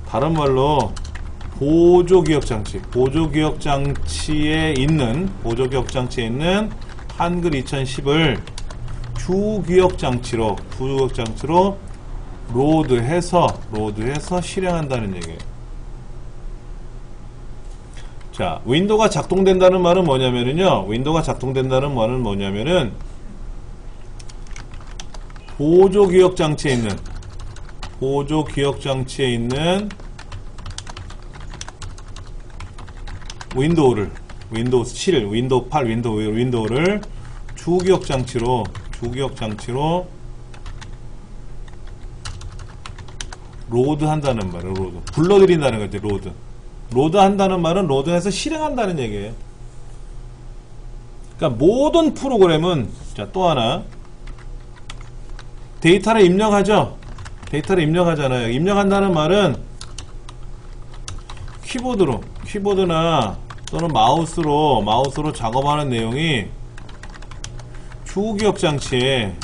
다른 말로 보조기억 장치에 있는 한글 2010을 주기억장치로 로드해서 실행한다는 얘기예요. 자, 윈도우가 작동된다는 말은 뭐냐면은요, 보조기억장치에 있는 윈도우 7, 윈도우 8, 윈도우를 주기억장치로 로드 한다는 말이에요. 불러들인다는 거지. 로드 한다는 말은 로드해서 실행한다는 얘기예요. 그러니까 모든 프로그램은, 자, 또 하나, 데이터를 입력하죠. 데이터를 입력하잖아요. 입력한다는 말은 키보드나 또는 마우스로 작업하는 내용이 주기억장치에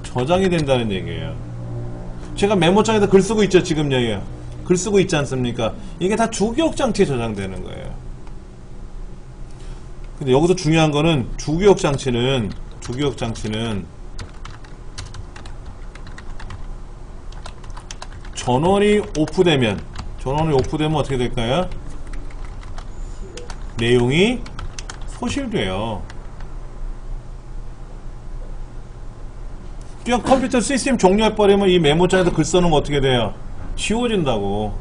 저장이 된다는 얘기예요. 제가 메모장에다 글 쓰고 있죠, 지금 여기요. 글 쓰고 있지 않습니까? 이게 다 주기억장치에 저장되는 거예요. 근데 여기서 중요한 거는 주기억장치는 전원이 오프되면 어떻게 될까요? 내용이 소실돼요. 그냥 컴퓨터 시스템 종료해버리면 이 메모장에다 글 써놓은 거 어떻게 돼요? 지워진다고.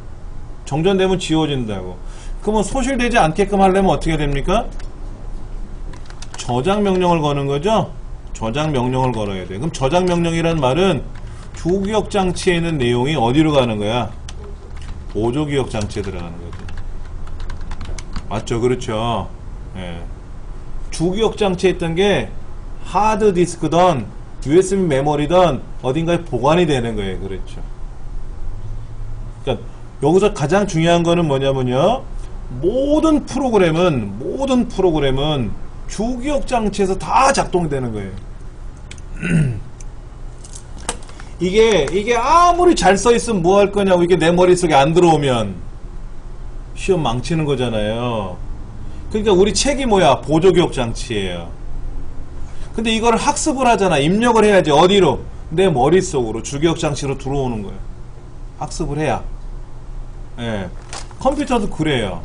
정전되면 지워진다고. 그러면 소실되지 않게끔 하려면 어떻게 됩니까? 저장 명령을 거는 거죠? 저장 명령을 걸어야 돼. 그럼 저장 명령이란 말은 주기억장치에 있는 내용이 어디로 가는 거야? 보조기억장치에 들어가는 거지. 맞죠? 그렇죠? 예. 주기억장치에 있던 게 하드디스크든 USB 메모리든 어딘가에 보관이 되는 거예요. 그렇죠? 그러니까 여기서 가장 중요한 거는 뭐냐면요, 모든 프로그램은 주기억장치에서 다 작동되는 거예요. 이게 아무리 잘 써있으면 뭐 할 거냐고. 이게 내 머릿속에 안 들어오면 시험 망치는 거잖아요. 그러니까 우리 책이 뭐야? 보조기억장치예요. 근데 이거를 학습을 하잖아. 입력을 해야지. 어디로? 내 머릿속으로 주기억장치로 들어오는 거예요. 학습을 해야. 예. 컴퓨터도 그래요.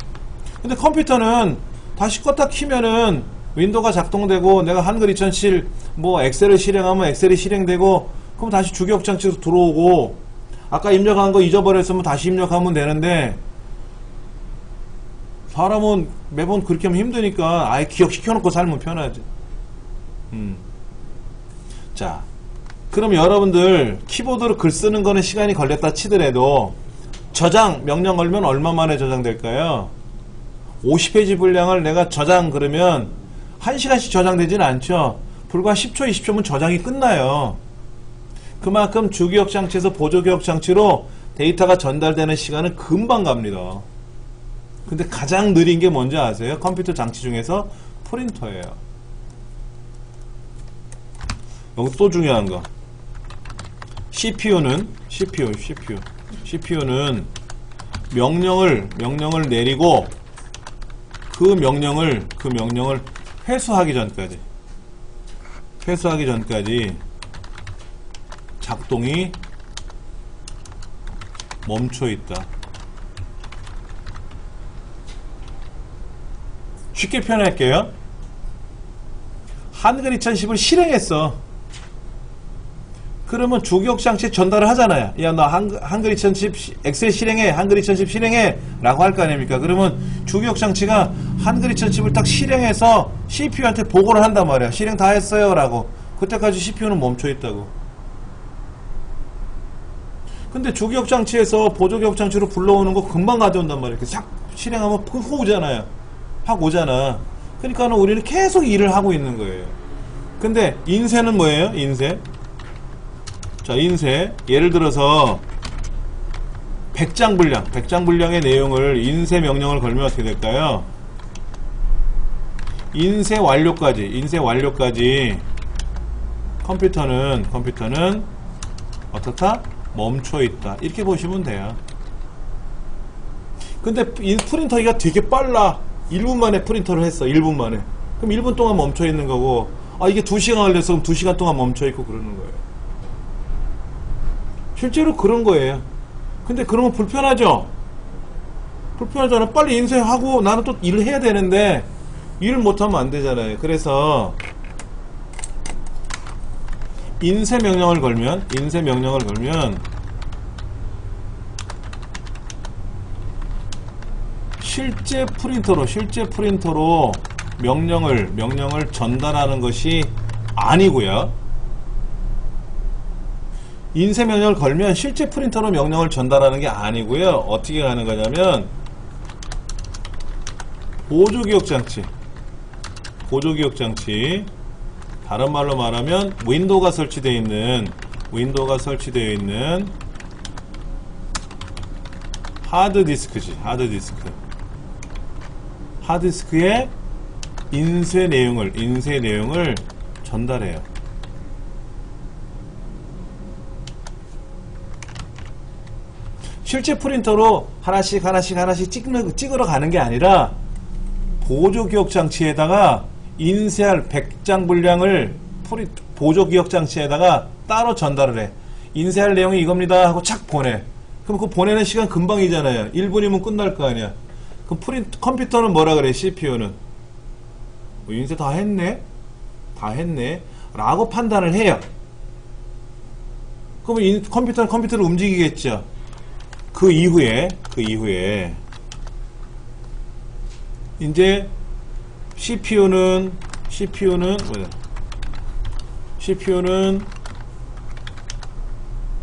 근데 컴퓨터는 다시 껐다 키면은 윈도우가 작동되고, 내가 한글 2007 뭐 엑셀을 실행하면 엑셀이 실행되고, 그럼 다시 주기억장치로 들어오고, 아까 입력한 거 잊어버렸으면 다시 입력하면 되는데, 사람은 매번 그렇게 하면 힘드니까 아예 기억시켜놓고 살면 편하지. 자, 그럼 여러분들 키보드로 글 쓰는 거는 시간이 걸렸다 치더라도 저장 명령 걸면 얼마 만에 저장될까요? 50페이지 분량을 내가 저장 그러면 1시간씩 저장되지는 않죠. 불과 10초, 20초면 저장이 끝나요. 그만큼 주기억장치에서 보조기억장치로 데이터가 전달되는 시간은 금방 갑니다. 근데 가장 느린 게 뭔지 아세요? 컴퓨터 장치 중에서 프린터예요. 여기 또 중요한 거, CPU는 명령을 내리고 그 명령을 회수하기 전까지 작동이 멈춰 있다. 쉽게 표현할게요. 한글 2010을 실행했어. 그러면 주기억장치에 전달을 하잖아요. 야, 너 한글 2010 엑셀 실행해, 한글 2010 실행해 라고 할 거 아닙니까? 그러면 주기억장치가 한글 2010을 딱 실행해서 CPU한테 보고를 한단 말이야. 실행 다 했어요 라고. 그때까지 CPU는 멈춰 있다고. 근데 주기억장치에서 보조기억장치로 불러오는 거 금방 가져온단 말이야. 이렇게 싹 실행하면 훅 오잖아요. 확 오잖아. 그러니까 우리는 계속 일을 하고 있는 거예요. 근데 인쇄는 뭐예요? 인쇄. 자, 인쇄. 예를 들어서 100장 분량의 내용을 인쇄 명령을 걸면 어떻게 될까요? 인쇄 완료까지 컴퓨터는 어떻다? 멈춰 있다. 이렇게 보시면 돼요. 근데 이 프린터기가 되게 빨라. 1분 만에 프린터를 했어. 1분 만에. 그럼 1분 동안 멈춰 있는 거고, 아 이게 2시간 걸렸어. 그럼 2시간 동안 멈춰 있고 그러는 거예요. 실제로 그런 거예요. 근데 그러면 불편하죠? 불편하잖아. 빨리 인쇄하고 나는 또 일을 해야 되는데 일을 못하면 안 되잖아요. 그래서 인쇄 명령을 걸면 실제 프린터로 명령을 전달하는 것이 아니고요. 인쇄 명령을 걸면 실제 프린터로 명령을 전달하는 게 아니고요. 어떻게 가는 거냐면 보조기억장치, 다른 말로 말하면 윈도우가 설치되어 있는 하드디스크에 인쇄 내용을 전달해요. 실제 프린터로 하나씩 찍으러 가는 게 아니라 보조기억장치에다가 인쇄할 100장 분량을 보조기억장치에다가 따로 전달을 해. 인쇄할 내용이 이겁니다 하고 착 보내. 그럼 그 보내는 시간 금방이잖아요. 1분이면 끝날 거 아니야. 그럼 컴퓨터는 뭐라 그래? CPU는 인쇄 다 했네 라고 판단을 해요. 그러면 컴퓨터를 움직이겠죠. 그 이후에 이제 CPU는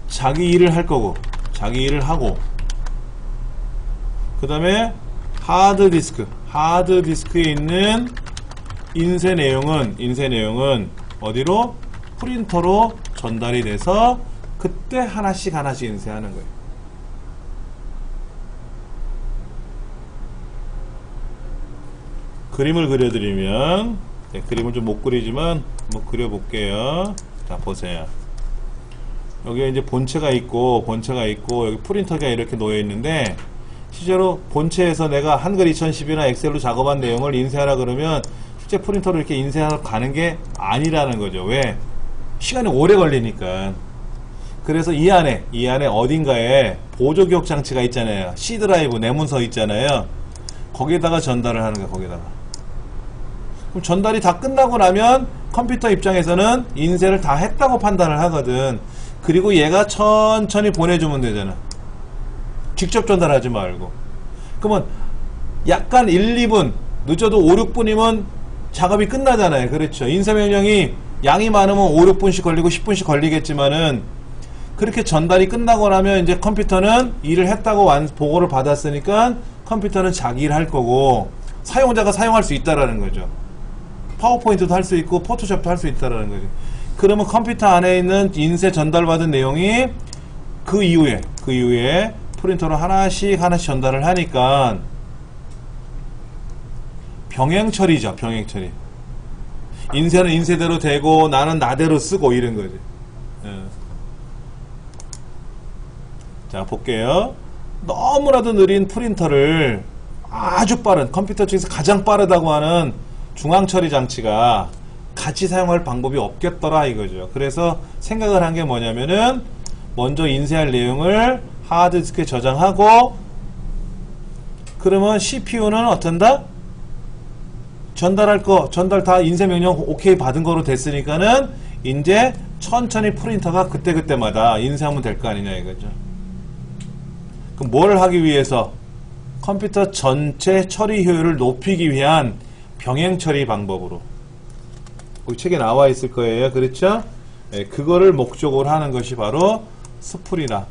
자기 일을 할 거고, 하고, 그 다음에 하드디스크에 있는 인쇄 내용은 어디로? 프린터로 전달이 돼서 그때 하나씩 인쇄하는 거예요. 그림을 그려드리면, 그림을 좀 못 그리지만 한번 그려볼게요. 자, 보세요. 여기 이제 본체가 있고 여기 프린터가 이렇게 놓여 있는데, 실제로 본체에서 내가 한글 2010이나 엑셀로 작업한 내용을 인쇄하라 그러면 실제 프린터로 이렇게 인쇄하러 가는 게 아니라는 거죠. 왜? 시간이 오래 걸리니까. 그래서 이 안에 어딘가에 보조기억 장치가 있잖아요. C 드라이브 내 문서 있잖아요. 거기에다가 전달을 하는 거야. 거기다가. 그럼 전달이 다 끝나고 나면 컴퓨터 입장에서는 인쇄를 다 했다고 판단을 하거든. 그리고 얘가 천천히 보내주면 되잖아. 직접 전달하지 말고. 그러면 약간 1, 2분 늦어도 5, 6분이면 작업이 끝나잖아요. 그렇죠. 인쇄 명령이 양이 많으면 5, 6분씩 걸리고 10분씩 걸리겠지만은, 그렇게 전달이 끝나고 나면 이제 컴퓨터는 일을 했다고 보고를 받았으니까 컴퓨터는 자기 일 할 거고, 사용자가 사용할 수 있다라는 거죠. 파워포인트도 할 수 있고 포토샵도 할 수 있다라는 거죠. 그러면 컴퓨터 안에 있는 인쇄 전달받은 내용이 그 이후에 프린터로 하나씩 전달을 하니까 병행 처리죠. 인쇄는 인쇄대로 되고 나는 나대로 쓰고 이런 거지. 자, 볼게요. 너무나도 느린 프린터를 아주 빠른, 컴퓨터 중에서 가장 빠르다고 하는 중앙 처리 장치가 같이 사용할 방법이 없겠더라 이거죠. 그래서 생각을 한 게 뭐냐면은, 먼저 인쇄할 내용을 하드디스크에 저장하고, 그러면 CPU는 어떤다? 전달 다 인쇄 명령 오케이 받은 거로 됐으니까는 이제 천천히 프린터가 그때마다 인쇄하면 될 거 아니냐 이거죠. 그럼 뭘 하기 위해서? 컴퓨터 전체 처리 효율을 높이기 위한 병행 처리 방법으로. 우리 책에 나와 있을 거예요. 그렇죠? 네, 그거를 목적으로 하는 것이 바로 스풀이다.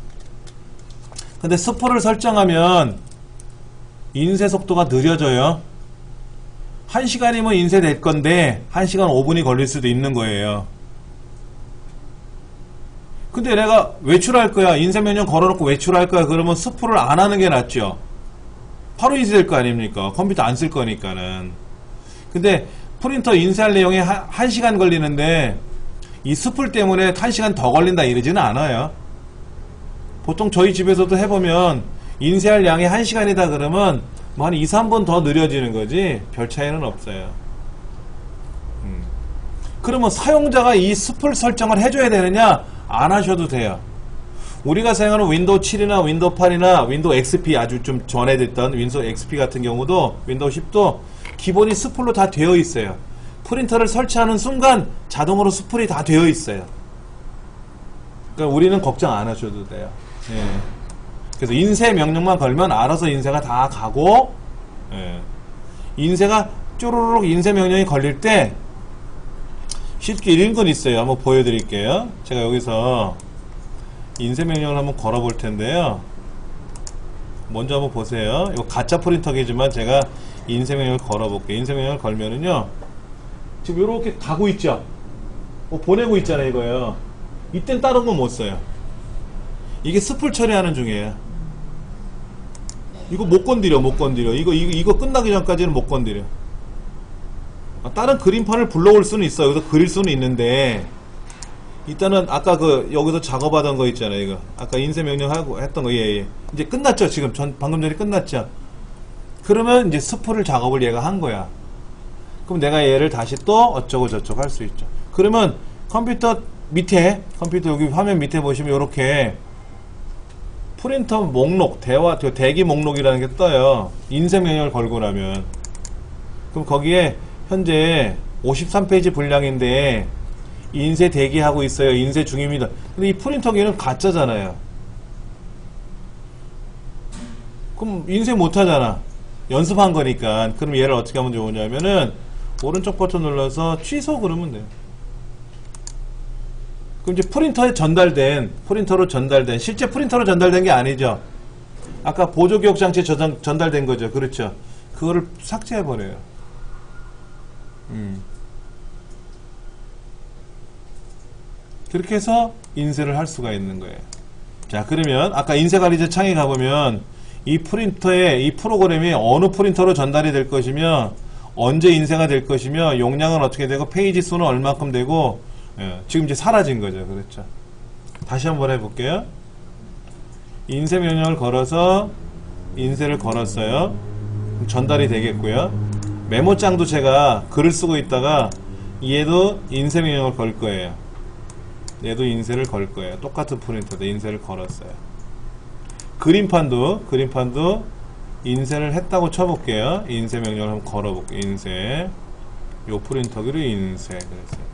근데 스풀을 설정하면 인쇄 속도가 느려져요. 1시간이면 인쇄될 건데 1시간 5분이 걸릴 수도 있는 거예요. 근데 내가 외출할 거야, 인쇄 명령 걸어놓고 외출할 거야, 그러면 스풀을 안 하는 게 낫죠. 바로 인쇄될 거 아닙니까? 컴퓨터 안 쓸 거니까는. 근데 프린터 인쇄할 내용이 1시간 걸리는데 이 스풀 때문에 1시간 더 걸린다 이러지는 않아요. 보통 저희 집에서도 해보면 인쇄할 양이 1시간이다 그러면 뭐 한 2, 3번 더 느려지는 거지 별 차이는 없어요. 그러면 사용자가 이 숲을 설정을 해줘야 되느냐? 안 하셔도 돼요. 우리가 사용하는 윈도우 7이나 윈도우 8이나 윈도우 XP, 아주 좀 전에 됐던 윈도우 XP 같은 경우도, 윈도우 10도 기본이 스플로 다 되어 있어요. 프린터를 설치하는 순간 자동으로 스플이 다 되어 있어요. 그러니까 우리는 걱정 안 하셔도 돼요. 예. 그래서 인쇄 명령만 걸면 알아서 인쇄가 다 가고, 예. 인쇄가 쪼르륵 인쇄 명령이 걸릴 때 쉽게 읽은 건 있어요. 한번 보여드릴게요. 제가 여기서 인쇄 명령을 한번 걸어볼 텐데요. 먼저 한번 보세요. 이거 가짜 프린터기지만 제가 인쇄 명령을 걸어볼게요. 인쇄 명령을 걸면은요, 지금 이렇게 가고 있죠? 보내고 있잖아요, 이거요. 이땐 다른 건 못 써요. 이게 스플 처리하는 중이에요. 이거 못 건드려, 못 건드려. 이거 끝나기 전까지는 못 건드려. 다른 그림판을 불러올 수는 있어. 여기서 그릴 수는 있는데, 일단은 아까 여기서 작업하던 거 있잖아요, 이거. 아까 인쇄 명령하고 했던 거, 예. 이제 끝났죠, 지금. 방금 전에 끝났죠. 그러면 이제 스플을 작업을 얘가 한 거야. 그럼 내가 얘를 다시 또 어쩌고 저쩌고 할 수 있죠. 그러면 컴퓨터 밑에, 컴퓨터 여기 화면 밑에 보시면 이렇게 프린터 목록, 대기 목록이라는 게 떠요. 인쇄 명령을 걸고 나면. 그럼 거기에 현재 53페이지 분량인데 인쇄 대기하고 있어요. 인쇄 중입니다. 근데 이 프린터기는 가짜잖아요. 그럼 인쇄 못하잖아. 연습한 거니까. 그럼 얘를 어떻게 하면 좋으냐면은 오른쪽 버튼 눌러서 취소 그러면 돼요. 그럼 이제 프린터로 전달된, 실제 프린터로 전달된 게 아니죠. 아까 보조기억 장치에 전달된 거죠. 그렇죠. 그거를 삭제해버려요. 그렇게 해서 인쇄를 할 수가 있는 거예요. 자, 그러면 아까 인쇄관리자 창에 가보면 이 프린터에, 이 프로그램이 어느 프린터로 전달이 될 것이며 언제 인쇄가 될 것이며 용량은 어떻게 되고 페이지 수는 얼마큼 되고, 예, 지금 이제 사라진 거죠. 그렇죠. 다시 한번 해볼게요. 인쇄 명령을 걸어서 인쇄를 걸었어요. 전달이 되겠고요. 메모장도 제가 글을 쓰고 있다가 얘도 인쇄 명령을 걸 거예요. 얘도 인쇄를 걸 거예요. 똑같은 프린터도 인쇄를 걸었어요. 그림판도 인쇄를 했다고 쳐볼게요. 인쇄 명령을 한번 걸어볼게요. 인쇄, 요 프린터기를 인쇄. 그랬어요.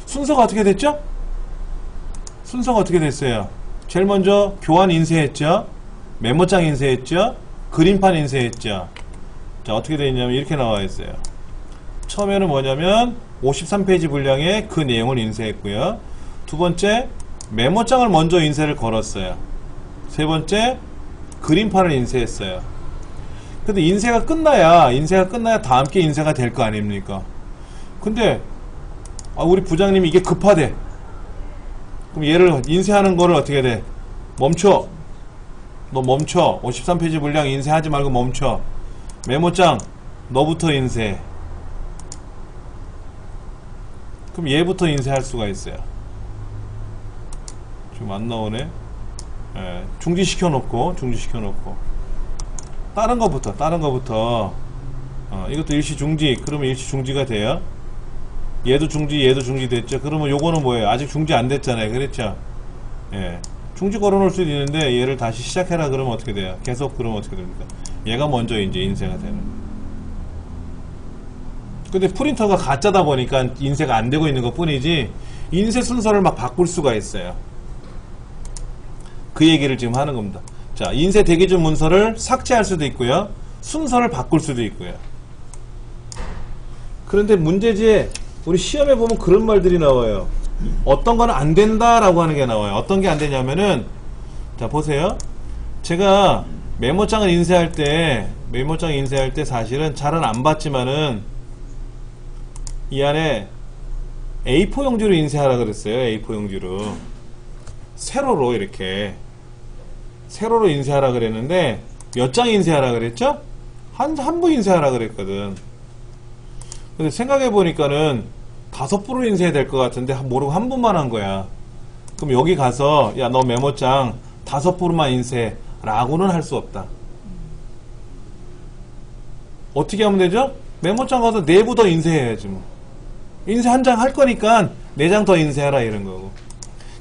순서가 어떻게 됐죠? 순서가 어떻게 됐어요? 제일 먼저 교환 인쇄했죠? 메모장 인쇄했죠? 그림판 인쇄했죠? 자, 어떻게 되었냐면 이렇게 나와 있어요. 처음에는 뭐냐면 53페이지 분량의 그 내용을 인쇄했고요. 두 번째, 메모장을 먼저 인쇄를 걸었어요. 세 번째, 그림판을 인쇄했어요. 근데 인쇄가 끝나야 다 함께 인쇄가 될 거 아닙니까? 근데 우리 부장님이 이게 급하대. 그럼 얘를 인쇄하는 거를 어떻게 돼? 멈춰. 너 멈춰. 53페이지 분량 인쇄하지 말고 멈춰. 메모장 너부터 인쇄. 그럼 얘부터 인쇄할 수가 있어요. 지금 안 나오네. 예, 중지시켜 놓고 다른 거부터 이것도 일시 중지. 그러면 일시 중지가 돼요. 얘도 중지 됐죠. 그러면 요거는 뭐예요? 아직 중지 안 됐잖아요. 그랬죠? 예. 중지 걸어 놓을 수도 있는데 얘를 다시 시작해라 그러면 어떻게 돼요? 계속 그러면 어떻게 됩니까? 얘가 먼저 이제 인쇄가 되는 거예요. 근데 프린터가 가짜다 보니까 인쇄가 안 되고 있는 것 뿐이지 인쇄 순서를 막 바꿀 수가 있어요. 그 얘기를 지금 하는 겁니다. 자, 인쇄 대기 중 문서를 삭제할 수도 있고요. 순서를 바꿀 수도 있고요. 그런데 문제지에 우리 시험에 보면 그런 말들이 나와요. 어떤 건 안 된다라고 하는 게 나와요. 어떤 게 안 되냐면은, 자, 보세요. 제가 메모장을 인쇄할 때 사실은 잘은 안 봤지만은 이 안에 A4 용지로 인쇄하라 그랬어요. A4 용지로. 세로로 이렇게. 세로로 인쇄하라 그랬는데 몇 장 인쇄하라 그랬죠? 한 부 인쇄하라 그랬거든. 근데 생각해보니까는 5부로 인쇄해야 될 것 같은데 모르고 한 부만 한 거야. 그럼 여기 가서 야, 너 메모장 5부로만 인쇄 라고는 할 수 없다. 어떻게 하면 되죠? 메모장 가서 4부 더 인쇄해야지 뭐. 인쇄 한 장 할 거니까 4장 더 인쇄하라 이런 거고.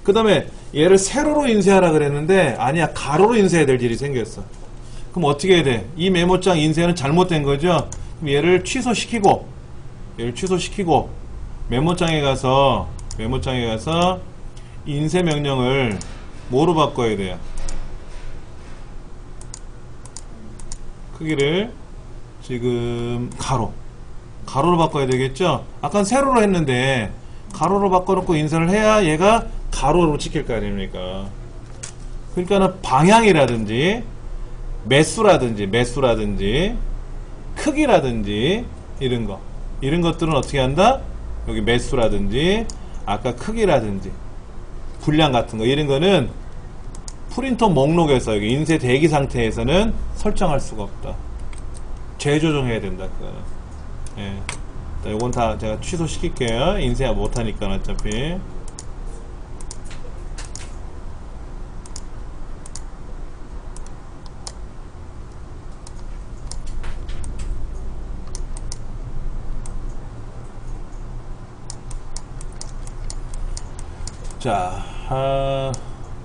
그 다음에 얘를 세로로 인쇄하라 그랬는데 아니야, 가로로 인쇄해야 될 일이 생겼어. 그럼 어떻게 해야 돼? 이 메모장 인쇄는 잘못된 거죠? 그럼 얘를 취소시키고 메모장에 가서 인쇄 명령을 뭐로 바꿔야 돼요? 크기를 지금 가로로 바꿔야 되겠죠? 아까 세로로 했는데 가로로 바꿔놓고 인쇄를 해야 얘가 가로로 찍힐 거 아닙니까? 그러니까는 방향이라든지 매수라든지 크기라든지 이런 것들은 어떻게 한다? 여기 매수라든지 아까 크기라든지 분량 같은 거 이런 거는 프린터 목록에서 여기 인쇄 대기 상태에서는 설정할 수가 없다. 재조정해야 된다. 그거는. 예. 요건 다 제가 취소시킬게요. 인쇄 못하니까 어차피. 자,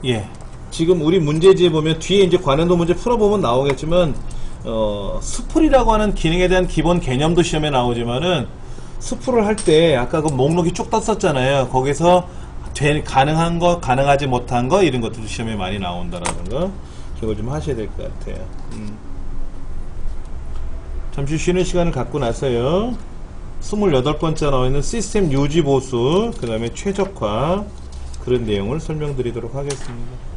예. 지금 우리 문제지에 보면 뒤에 이제 관련도 문제 풀어보면 나오겠지만, 스풀이라고 하는 기능에 대한 기본 개념도 시험에 나오지만은, 스풀을 할 때 아까 그 목록이 쭉 떴었잖아요. 거기서 가능한 거, 가능하지 못한 거, 이런 것들도 시험에 많이 나온다라는 거. 그걸 좀 하셔야 될 것 같아요. 잠시 쉬는 시간을 갖고 나서요. 28번째 나와있는 시스템 유지 보수, 그 다음에 최적화, 그런 내용을 설명드리도록 하겠습니다.